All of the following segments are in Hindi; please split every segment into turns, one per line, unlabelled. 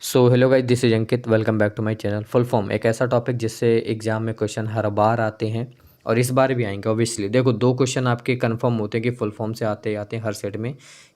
So hello guys, this is Ankit. Welcome back to my channel. Full form एक ऐसा टॉपिक जिससे एग्जाम में क्वेश्चन हर बार आते हैं और इस बार भी आएंगे। ऑब्वियसली देखो, दो क्वेश्चन आपके कंफर्म होते हैं कि फुल फॉर्म से आते आते हैं हर सेट में।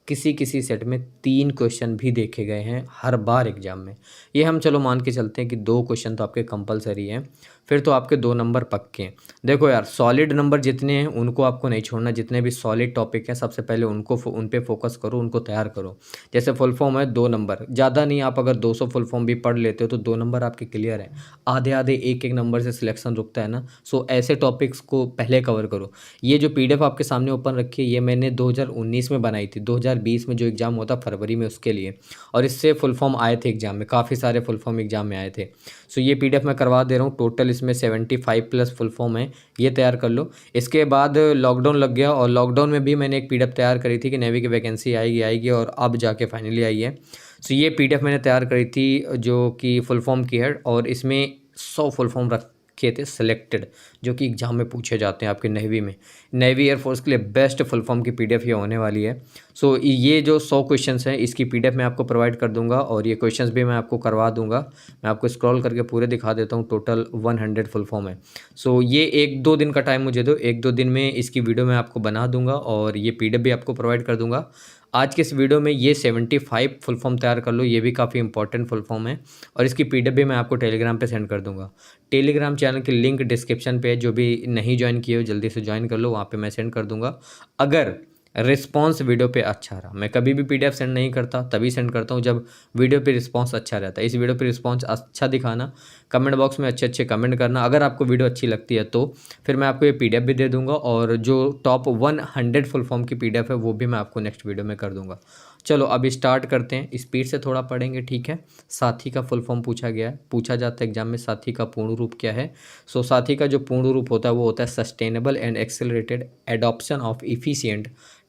किसी किसी सेट में तीन क्वेश्चन भी देखे गए हैं हर बार एग्जाम में। ये हम चलो मान के चलते हैं कि दो क्वेश्चन तो आपके कंपलसरी हैं, फिर तो आपके दो नंबर पक्के हैं। देखो यार, सॉलिड नंबर जितने हैं उनको आपको नहीं छोड़ना। जितने भी सॉलिड टॉपिक हैं सबसे पहले उन पे फोकस करो, उनको तैयार करो। जैसे फुल फॉर्म है, दो नंबर ज़्यादा नहीं, आप अगर 200 फुल फॉर्म भी पढ़ लेते हो तो दो नंबर आपके क्लियर हैं। आधे आधे एक एक नंबर से सिलेक्शन रुकता है ना। सो ऐसे टॉपिक्स को पहले कवर करो। ये जो पीडीएफ आपके सामने ओपन रखी है, ये मैंने 2019 में बनाई थी। 2020 में जो एग्ज़ाम होता फरवरी में, उसके लिए। और इससे फुल फॉर्म आए थे एग्जाम में, काफ़ी सारे फुल फॉर्म एग्जाम में आए थे। सो ये पीडीएफ मैं करवा दे रहा हूँ। टोटल इसमें 75 प्लस फुल फॉर्म है, ये तैयार कर लो। इसके बाद लॉकडाउन लग गया और लॉकडाउन में भी मैंने एक पीडीएफ तैयार करी थी कि नेवी की वैकेंसी आएगी आएगी, और अब जाके फाइनली आई है। सो ये पीडीएफ मैंने तैयार करी थी जो कि फुल फॉर्म की है, और इसमें 100 फुल फॉर्म रखे थे सिलेक्टेड, जो कि एग्जाम में पूछे जाते हैं आपके नेवी में। नेवी एयरफोर्स के लिए बेस्ट फुल फॉर्म की पीडीएफ ये होने वाली है। सो ये जो 100 क्वेश्चंस हैं, इसकी पीडीएफ मैं आपको प्रोवाइड कर दूंगा, और ये क्वेश्चंस भी मैं आपको करवा दूंगा। मैं आपको स्क्रॉल करके पूरे दिखा देता हूँ। टोटल 100 फुल फॉर्म है। सो ये 1-2 दिन का टाइम मुझे दो, 1-2 दिन में इसकी वीडियो मैं आपको बना दूंगा और ये पीडीएफ भी आपको प्रोवाइड कर दूंगा। आज के इस वीडियो में ये 75 फुल फॉर्म तैयार कर लो, ये भी काफ़ी इंपॉर्टेंट फुल फॉर्म है। और इसकी पीडीएफ भी मैं आपको टेलीग्राम पे सेंड कर दूंगा। टेलीग्राम चैनल की लिंक डिस्क्रिप्शन पे है, जो भी नहीं ज्वाइन किए हो जल्दी से ज्वाइन कर लो, वहाँ पे मैं सेंड कर दूंगा। अगर रिस्पांस वीडियो पे अच्छा रहा, मैं कभी भी पीडीएफ सेंड नहीं करता, तभी सेंड करता हूँ जब वीडियो पे रिस्पांस अच्छा रहता है। इस वीडियो पे रिस्पांस अच्छा दिखाना, कमेंट बॉक्स में अच्छे अच्छे कमेंट करना। अगर आपको वीडियो अच्छी लगती है तो फिर मैं आपको ये पीडीएफ भी दे दूंगा, और जो टॉप 100 फुल फॉर्म की पीडीएफ है वो भी मैं आपको नेक्स्ट वीडियो में कर दूंगा। चलो अब स्टार्ट करते हैं, स्पीड से थोड़ा पढ़ेंगे, ठीक है। साथी का फुल फॉर्म पूछा गया है, पूछा जाता है एग्जाम में, साथी का पूर्ण रूप क्या है। सो साथी का जो पूर्ण रूप होता है वो होता है sustainable and accelerated adoption of efficient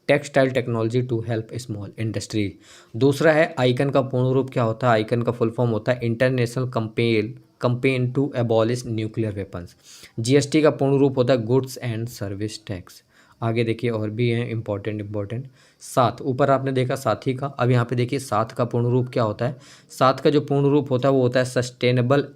textile technology to help small industries. दूसरा है आइकन का पूर्ण रूप क्या होता है। आइकन का फुल फॉर्म होता है international campaign to abolish nuclear weapons. GST का पूर्ण रूप होता है गुड्स एंड सर्विस टैक्स। आगे देखिए और भी हैं इंपॉर्टेंट। साथ, ऊपर आपने देखा साथी का, अब यहाँ पे देखिए साथ का पूर्ण रूप क्या होता है। साथ का जो पूर्ण रूप होता है वो होता है sustainable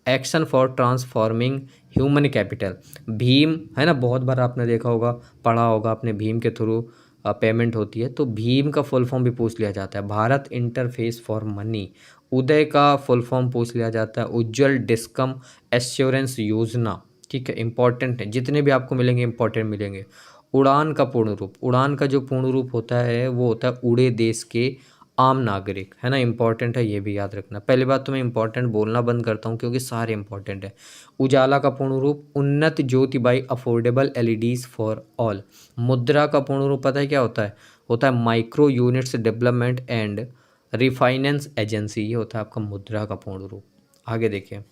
action for transforming human capital. Bhim है ना, बहुत बार आपने देखा होगा, पढ़ा होगा आपने, भीम के थ्रू पेमेंट होती है, तो भीम का फुल फॉर्म भी पूछ लिया जाता है, भारत इंटरफेस फॉर मनी। उदय का फुल फॉर्म पूछ लिया जाता है, उज्जवल डिस्कम एश्योरेंस योजना। ठीक है, इंपॉर्टेंट है, जितने भी आपको मिलेंगे इंपॉर्टेंट मिलेंगे। उड़ान का पूर्ण रूप, उड़ान का जो पूर्ण रूप होता है वो होता है उड़े देश के आम नागरिक, है ना, इंपॉर्टेंट है, ये भी याद रखना। पहली बात तो मैं इंपॉर्टेंट बोलना बंद करता हूँ क्योंकि सारे इंपॉर्टेंट है। उजाला का पूर्ण रूप उन्नत ज्योति by affordable LEDs for all. Mudra का पूर्ण रूप पता है क्या होता है, होता है micro units development and refinance agency, ये होता है आपका मुद्रा का पूर्ण रूप। आगे देखिए,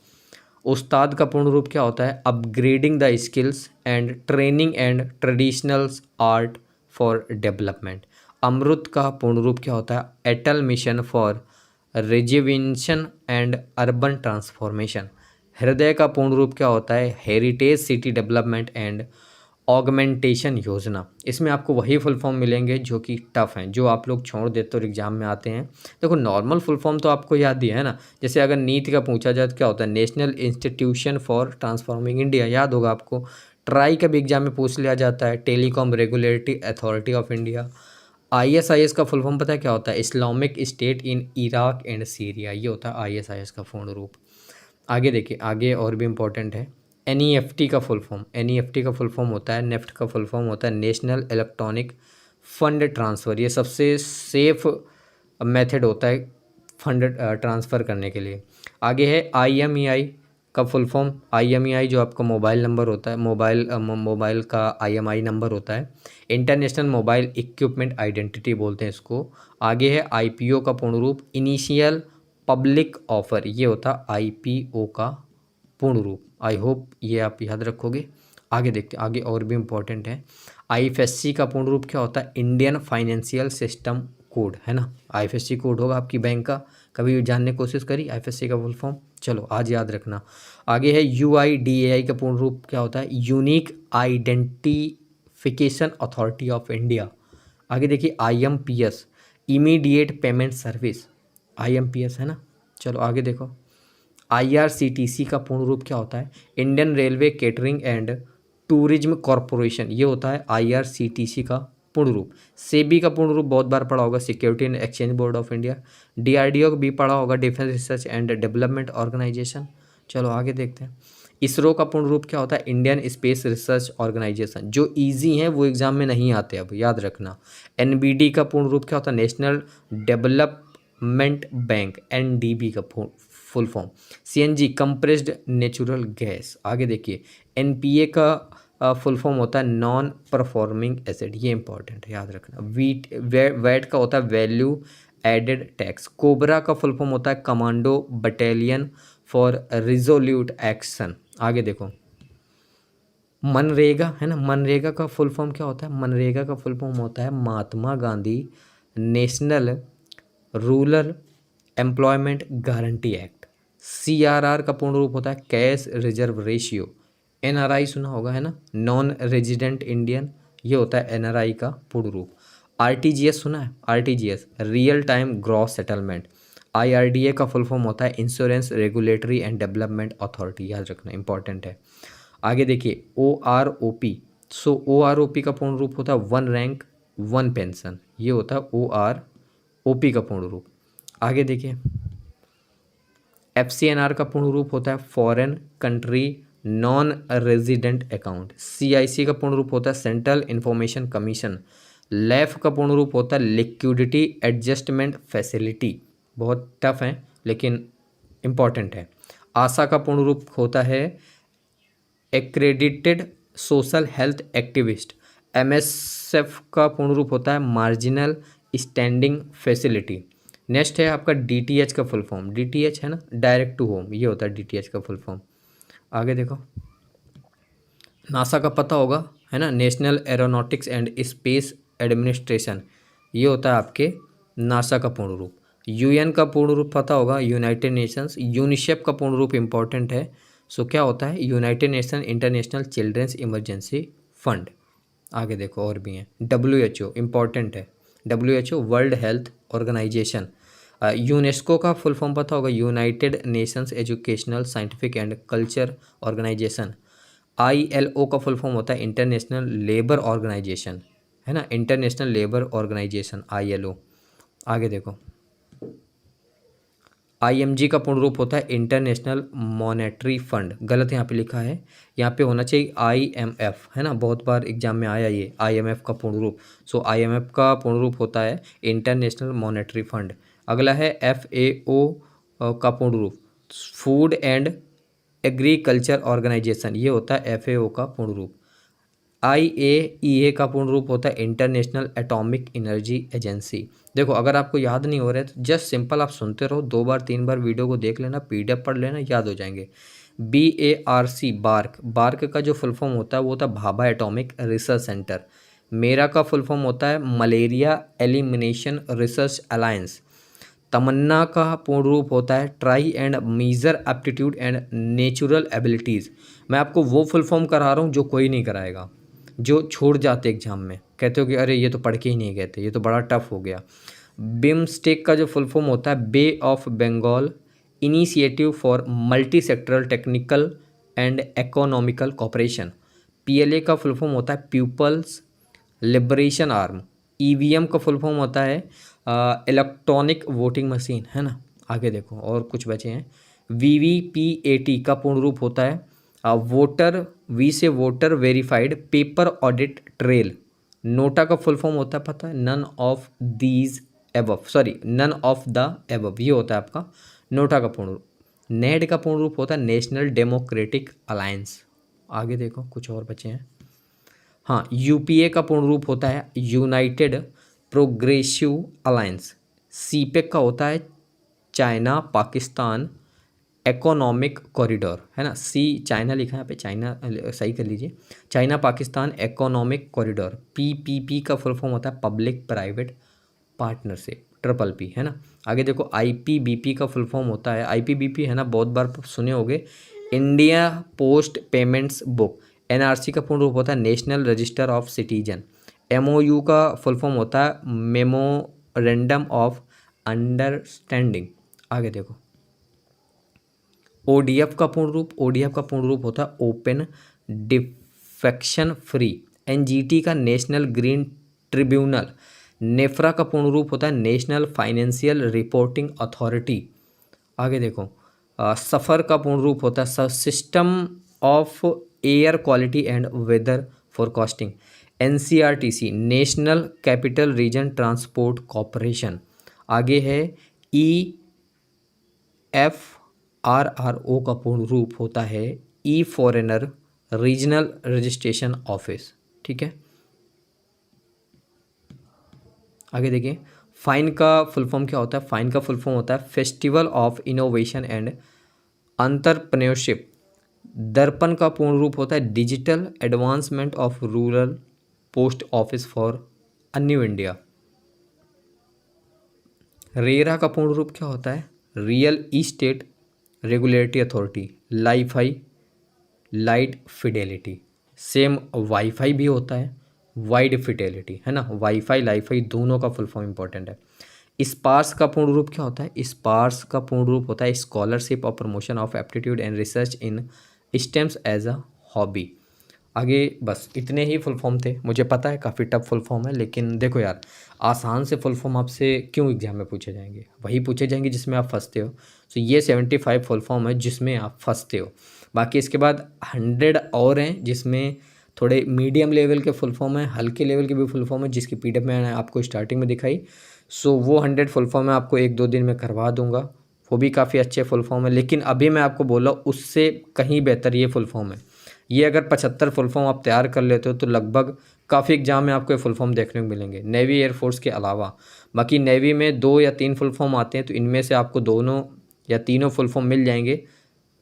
उस्ताद का पूर्ण रूप क्या होता है, upgrading the skills and training and traditional art for development. AMRUT का पूर्ण रूप क्या होता है, Atal mission for rejuvenation and urban transformation. HRIDAY का पूर्ण रूप क्या होता है, heritage city development and augmentation योजना। इसमें आपको वही फुल फॉर्म मिलेंगे जो कि टफ हैं, जो आप लोग छोड़ देते और एग्जाम में आते हैं। देखो नॉर्मल फुल फॉर्म तो आपको याद ही है ना। जैसे अगर नीति का पूछा जाए तो क्या होता है, national institution for transforming India, याद होगा आपको। ट्राई का भी एग्जाम में पूछ लिया जाता है, telecom regulatory authority of India. ISIS का फुल फॉर्म पता है क्या होता है, Islamic state in Iraq and Syria, ये होता है आईएसआईएस का पूर्ण रूप। आगे देखिए, आगे और भी इम्पोर्टेंट है। एनईएफटी का फुल फॉर्म, एनईएफटी का फुल फॉर्म होता है, नेफ्ट का फुल फॉर्म होता है नेशनल इलेक्ट्रॉनिक फंड ट्रांसफ़र। ये सबसे सेफ मेथड होता है फंड ट्रांसफ़र करने के लिए। आगे है आईएमईआई का फुल फॉर्म। आईएमईआई जो आपका मोबाइल नंबर होता है, मोबाइल का आईएमआई नंबर होता है, इंटरनेशनल मोबाइल इक्विपमेंट आइडेंटिटी बोलते हैं इसको। आगे है आईपीओ का पूर्ण रूप, इनिशियल पब्लिक ऑफर, ये होता आईपीओ का पूर्ण रूप। आई होप ये आप याद रखोगे। आगे देखते हैं, आगे और भी इम्पोर्टेंट है। आईएफएससी का पूर्ण रूप क्या होता है, इंडियन फाइनेंशियल सिस्टम कोड, है ना। आईएफएससी कोड होगा आपकी बैंक का, कभी जानने की कोशिश करी आईएफएससी का फुल फॉर्म, चलो आज याद रखना। आगे है यूआईडीएआई का पूर्ण रूप क्या होता है, unique identification authority of India. आगे देखिए IMPS, immediate payment service, IMPS है ना। चलो आगे देखो, IRCTC का पूर्ण रूप क्या होता है? Indian railway catering and tourism corporation, ये होता है IRCTC का पूर्ण रूप। सेबी का पूर्ण रूप बहुत बार पढ़ा होगा, security and exchange board of India. DRDO भी पढ़ा होगा, defence research and development organisation. चलो आगे देखते हैं, इसरो का पूर्ण रूप क्या होता है? Indian space research organisation. जो इजी हैं वो एग्जाम में नहीं आते, अब याद रखना। NBD का पूर्ण रूप क्या होता है? नेशनल डेवलपमेंट बैंक, NDB का full form. CNG compressed natural gas. आगे देखिए, NPA का फुल फॉर्म होता है नॉन परफॉर्मिंग एसेट, ये इंपॉर्टेंट है, याद रखना। वैट का होता है वैल्यू एडेड टैक्स। कोबरा का फुल फॉर्म होता है commando battalion for resolute action. आगे देखो, मनरेगा है ना, मनरेगा का फुल फॉर्म क्या होता है? मनरेगा का फुल फॉर्म होता है Mahatma Gandhi national rural employment guarantee act. CRR का पूर्ण रूप होता है कैश रिजर्व रेशियो। NRI सुना होगा है ना, नॉन रेजिडेंट इंडियन, ये होता है NRI का पूर्ण रूप। RTGS सुना है? RTGS real time gross settlement. IRDA का फुल फॉर्म होता है insurance regulatory and development authority, याद रखना, इंपॉर्टेंट है। आगे देखिए, OROP। OROP का पूर्ण रूप होता है वन रैंक वन पेंशन, ये होता है OROP का पूर्ण रूप। आगे देखिए, FCNR का पूर्ण रूप होता है foreign country non resident account. CIC का पूर्ण रूप होता है सेंट्रल इंफॉर्मेशन कमीशन। LAF का पूर्ण रूप होता है लिक्विडिटी एडजस्टमेंट फैसिलिटी। बहुत टफ है लेकिन इम्पॉर्टेंट है। आशा का पूर्ण रूप होता है accredited social health activist. MSF का पूर्ण रूप होता है मार्जिनल स्टैंडिंग फैसिलिटी। नेक्स्ट है आपका DTH का फुल फॉर्म। DTH है ना, डायरेक्ट टू होम, ये होता है DTH का फुल फॉर्म। आगे देखो, नासा का पता होगा है ना, national aeronautics and space administration, ये होता है आपके नासा का पूर्ण रूप। UN का पूर्ण रूप पता होगा, यूनाइटेड नेशंस। यूनिसेफ का पूर्ण रूप इंपॉर्टेंट है, सो क्या होता है? United Nation international children's emergency fund. आगे देखो और भी हैं, WHO इम्पॉर्टेंट है, WHO world health organisation. UNESCO का फुल फॉर्म पता होगा, United Nations educational scientific and culture organisation. ILO का फुल फॉर्म होता है इंटरनेशनल लेबर ऑर्गेनाइजेशन, है ना, इंटरनेशनल लेबर ऑर्गेनाइजेशन ILO। आगे देखो, IMG का पूर्ण रूप होता है इंटरनेशनल मॉनेटरी फंड, गलत यहाँ पे लिखा है, यहाँ पे होना चाहिए IMF, है ना, बहुत बार एग्जाम में आया ये IMF का पूर्ण रूप। सो IMF का पूर्ण रूप होता है इंटरनेशनल मॉनेटरी फंड। अगला है FAO का पूर्ण रूप फूड एंड एग्रीकल्चर ऑर्गेनाइजेशन, ये होता है FAO का पूर्ण रूप। IAEA का पूर्ण रूप होता है इंटरनेशनल एटॉमिक एनर्जी एजेंसी। देखो अगर आपको याद नहीं हो रहा है तो जस्ट सिंपल आप सुनते रहो, 2 बार 3 बार वीडियो को देख लेना, PDF पढ़ लेना, याद हो जाएंगे। BARC बार्क, बार्क का जो फुल फॉर्म होता है वो होता है भाभा एटॉमिक रिसर्च सेंटर। मेरा का फुल फॉर्म होता है malaria elimination research alliance. Tamanna का पूर्ण रूप होता है try and measure aptitude and natural abilities. मैं आपको वो फुल फॉर्म करा रहा हूँ जो कोई नहीं कराएगा, जो छोड़ जाते एग्जाम में, कहते हो कि अरे ये तो पढ़ के ही नहीं गए थे, ये तो बड़ा टफ हो गया। बिम्स्टेक का जो फुल फॉर्म होता है bay of Bengal initiative for multi sectoral technical and economical cooperation. PLA का फुल फॉर्म होता है पीपल्स लिबरेशन आर्म। EVM का फुल फॉर्म होता है इलेक्ट्रॉनिक वोटिंग मशीन, है ना। आगे देखो और कुछ बचे हैं। VVPAT का पूर्ण रूप होता है वोटर, V से voter verified paper audit trail. NOTA का फुल फॉर्म होता है पता है, none of these above, sorry none of the above, ये होता है आपका नोटा का पूर्ण रूप। नेड का पूर्ण रूप होता है नेशनल डेमोक्रेटिक अलायंस। आगे देखो कुछ और बचे हैं। हाँ, UPA का पूर्ण रूप होता है यूनाइटेड प्रोग्रेसिव अलायंस। CPEC का होता है चाइना पाकिस्तान इकोनॉमिक कॉरिडोर, है ना, चाइना लिखा है यहाँ पे, चाइना सही कर लीजिए, China Pakistan economic corridor. PPP का फुल फॉर्म होता है पब्लिक प्राइवेट पार्टनरशिप, PPP, है ना। आगे देखो IPBP का फुल फॉर्म होता है, IPBP है ना, बहुत बार सुने होंगे, India post payments book. NRC का पूर्ण रूप होता है national register of citizen. MOU का फुल फॉर्म होता है मेमोरेंडम ऑफ अंडरस्टैंडिंग। आगे देखो ओडीएफ का पूर्ण रूप, ओडीएफ का पूर्ण रूप होता है ओपन डिफेक्शन फ्री। एनजीटी का नेशनल ग्रीन ट्रिब्यूनल। नेफ्रा का पूर्ण रूप होता है नेशनल फाइनेंशियल रिपोर्टिंग अथॉरिटी। आगे देखो, सफ़र का पूर्ण रूप होता है system of air quality and weather forecasting. NCRTC national capital region transport corporation. आगे है EFRRO का पूर्ण रूप होता है E foreigner regional registration office. ठीक है, आगे देखिए, फाइन का फुल फॉर्म क्या होता है। फाइन का फुल फॉर्म होता है festival of innovation and entrepreneurship. दर्पण का पूर्ण रूप होता है digital advancement of rural post office for a new India. RERA का पूर्ण रूप क्या होता है real estate regulatory authority. Li-Fi light Fidelity. Same wifi भी होता है वाइड फिडेलिटी, है ना। वाईफाई लाईफाई दोनों का फुल फॉर्म इंपॉर्टेंट है। स्पार्स का पूर्ण रूप क्या होता है। स्पार्स का पूर्ण रूप होता है स्कॉलरशिप और promotion of aptitude and research in STEMs as a hobby. आगे बस इतने ही फुल फॉर्म थे। मुझे पता है काफ़ी टफ फुल फॉर्म है, लेकिन देखो यार, आसान से फुल फॉर्म आपसे क्यों एग्जाम में पूछे जाएंगे, वही पूछे जाएंगे जिसमें आप फंसते हो। तो ये 75 फुल फॉर्म है जिसमें आप फंसते हो। बाकी इसके बाद 100 और हैं जिसमें थोड़े मीडियम लेवल के फुल फॉर्म है, हल्के लेवल के भी फुल फॉर्म है, जिसकी पीडीएफ मैंने आपको स्टार्टिंग में दिखाई। सो वो 100 फुल फॉर्म मैं आपको 1-2 दिन में करवा दूंगा। वो भी काफ़ी अच्छे फुल फॉर्म है, लेकिन अभी मैं आपको बोला उससे कहीं बेहतर ये फुल फॉर्म है। ये अगर 75 फुल फॉर्म आप तैयार कर लेते हो तो लगभग काफ़ी एग्जाम में आपको ये फुल फॉर्म देखने को मिलेंगे, नेवी एयरफोर्स के अलावा। बाकी नेवी में 2 या 3 फुल फॉर्म आते हैं, तो इनमें से आपको दोनों या तीनों फुल फॉर्म मिल जाएंगे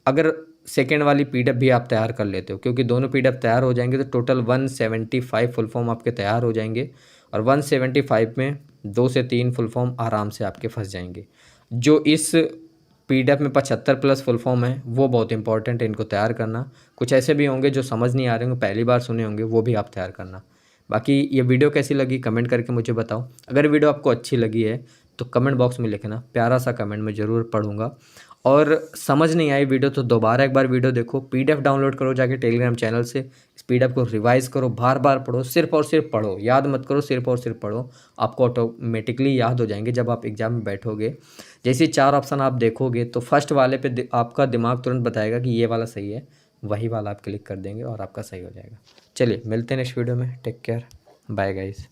अगर सेकेंड वाली पीडीएफ भी आप तैयार कर लेते हो, क्योंकि दोनों पीडीएफ तैयार हो जाएंगे तो टोटल 175 फुल फॉर्म आपके तैयार हो जाएंगे। और 175 में 2 से 3 फुल फॉर्म आराम से आपके फंस जाएंगे। जो इस पीडीएफ में 75 प्लस फुल फॉर्म है वो बहुत इंपॉर्टेंट है, इनको तैयार करना। कुछ ऐसे भी होंगे जो समझ नहीं आ रहे होंगे, पहली बार सुने होंगे, वो भी आप तैयार करना। बाकी ये वीडियो कैसी लगी कमेंट करके मुझे बताओ। अगर वीडियो आपको अच्छी लगी है तो कमेंट बॉक्स में लिखना, प्यारा सा कमेंट मैं ज़रूर पढ़ूंगा। और समझ नहीं आई वीडियो तो दोबारा एक बार वीडियो देखो, पीडीएफ डाउनलोड करो जाके टेलीग्राम चैनल से, इस पीडीएफ को रिवाइज करो, बार बार पढ़ो, सिर्फ और सिर्फ पढ़ो, याद मत करो, सिर्फ और सिर्फ पढ़ो। आपको ऑटोमेटिकली याद हो जाएंगे जब आप एग्जाम में बैठोगे। जैसे 4 ऑप्शन आप देखोगे तो फर्स्ट वाले पे आपका दिमाग तुरंत बताएगा कि ये वाला सही है, वही वाला आप क्लिक कर देंगे और आपका सही हो जाएगा। चलिए मिलते हैं नेक्स्ट वीडियो में, टेक केयर, बाय गाइस।